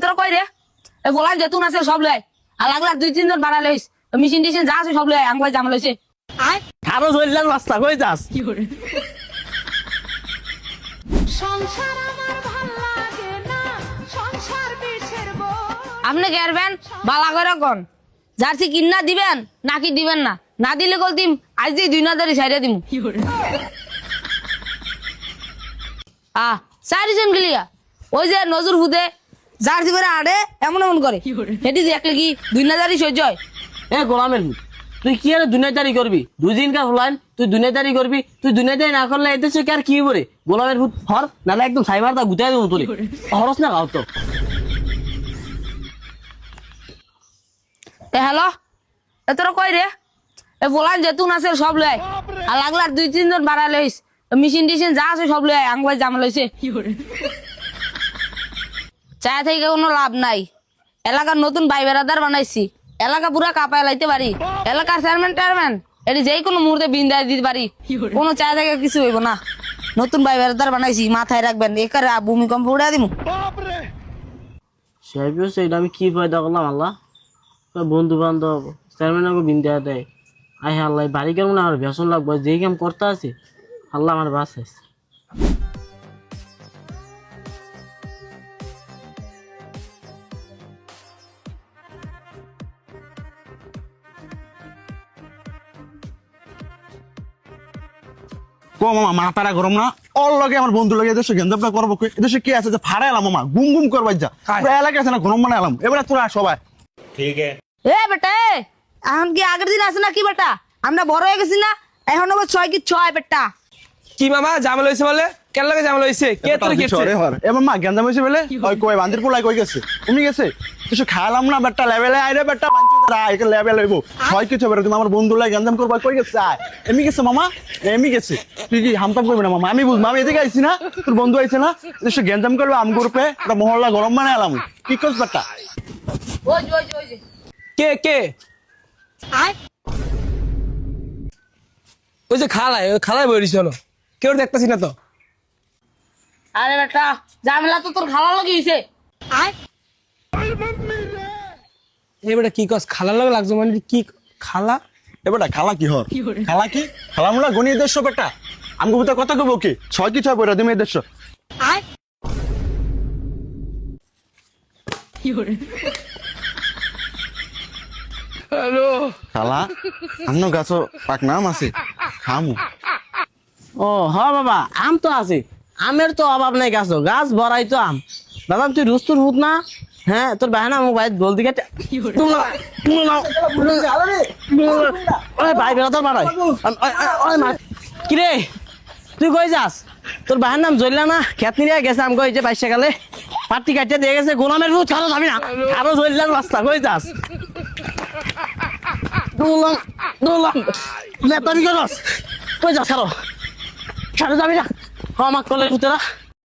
তোরা কই রে এ বলাই যেতুন আছে সব লয় আর লাগলা 2-3 জন বাড়া লইস মেশিন টিশিন যা আছে সব লয় আঙ্গুই জাম লইছে আয় আরো জইলার রাস্তা কই যাস সংসার আমার ভাল লাগে না সংসার বিষের বই আপনি গেরবেন বালা করে কোন জার্সি কিন্না দিবেন নাকি দিবেন না না দিলে কলতিম আজ যে 2 নাদারি ছাইরা দিমু চারিজন গেলিয়া ওই যে নজর হুদে জার্সি করে আড়ে এমন এমন করে হেঁটি দেখলে কি 2 নাদারি সহ্য হয় এ গোলামের ভূত তুই কি আর দুনিয়াদারি করবি 2 দিন কা হলান তুই দুনিয়াদারি করবি তুই দুনিয়াদারি না করলে এদেশে কি আর কি করে গোলামের ভূত হর নালে একদম সাইবার দা গুতাই দেবো তোরে হরস না গাও তো এ হ্যালো এ তোরা কই রে এ বলান যেতুন আছে সব লয় আর লাগলার 2-3 জন বাড়া লইস মেশিন টিশিন যা আছে সব লয় আঙ্গুই জাম লইছে চা থেকে কোনো লাভ নাই এলাকার নতুন ভাই বেড়াদার বানাইছি এলাকা পুরা কাঁপায় লাইতে পারি এলাকার চেয়ারম্যান এটি যেই কোনো মুহূর্তে বিন্দায় দিতে পারি কোনো চা থেকে কিছু হইব না নতুন ভাই বেড়াদার বানাইছি মাথায় রাখবেন একারে ভূমিকম্প উড়া দিমু সাহেব সেটা আমি কি ফায়দা করলাম আল্লাহ বন্ধু বান্ধব চেয়ারম্যানকে বিন্দায় দেয় আয় আল্লাহ বাড়ি কেমন আমার ভেসন লাগবে যেই কাম করতে আছে আল্লাহ আমার বাঁচাইছে কো মামা মাথাটা গরম না ওর লগে আমার বন্ধু লগে এদেশে গেঞ্জাপটা করবো এদেশে কি আছে যে ফাড়া এলাম মামা গুম গুম করবাই যা পুরো এলাকা আছে না গরম মানে এলাম এবারে তোরা সবাই এ বেটা এখন কি আগের দিন আছে না কি বেটা আমরা বড় হয়ে গেছি না এখন আবার 6 কি 6 বেটা কি মামা জামেল হইছে বলে কেন লাগে জামেল হইছে কে তোর কি চরে হর এ মামা গেঞ্জাম হইছে বলে ওই কই বান্দির পোলাই কই গেছে তুমি গেছে কিছু খাইলাম না বেটা লেভেলে আইরে বেটা বাঞ্চি তারা একে লেভেল হইবো হয় কিছু বেরে তুমি আমার বন্ধু লাই গেঞ্জাম করবা কই গেছে আয় এমি গেছে মামা এমি গেছে তুই কি হামতাম করবি না মামা আমি বুঝ আমি এদিকে আইছি না তোর বন্ধু আইছে না এসে গেঞ্জাম করবে আম গ্রুপে একটা মহল্লা গরম মানে এলাম কি করছ বেটা ওই যে কে কে আয় ওই যে খালায় বইরিস হলো কেউ দেখতাছি না তো আরে বেটা জামেলা তো তোর খালা লাগি হইছে আয় এই বেটা কি কস খালার লাগে লাগছে মানে কি খালা এ বেটা খালা কি হর খালা কি খালা মুলা গনি দেশ বেটা আমগো ভিতর কথা কইবো কি 6 কি 6 পয়রা তুমি দেশ আয় হ্যালো খালা আমনো গাছো পাক নাম আছে খামু ও হ বাবা আম তো আছে আমের তো অভাব নাই গাছ ভরাই তো আম বাবা তুই রুস্তুর হুত না হ্যাঁ তোর বাহানা মোবাইল জলদি কেটে ভাই বেড়া তোর মারাই কিরে তুই কই যাস তোর বাহার নাম জল্লা না খেত নিয়ে গেছে আম কই যে 22 গেলে পার্টি কাটিয়ে দিয়ে গেছে গোলামের ভূত ছাড়ো যাবি না আরো জল্লার রাস্তা কই যাস দোলাম নেতামি করস কই যাস ছাড়ো যাবি না আমাক কলে ভূতেরা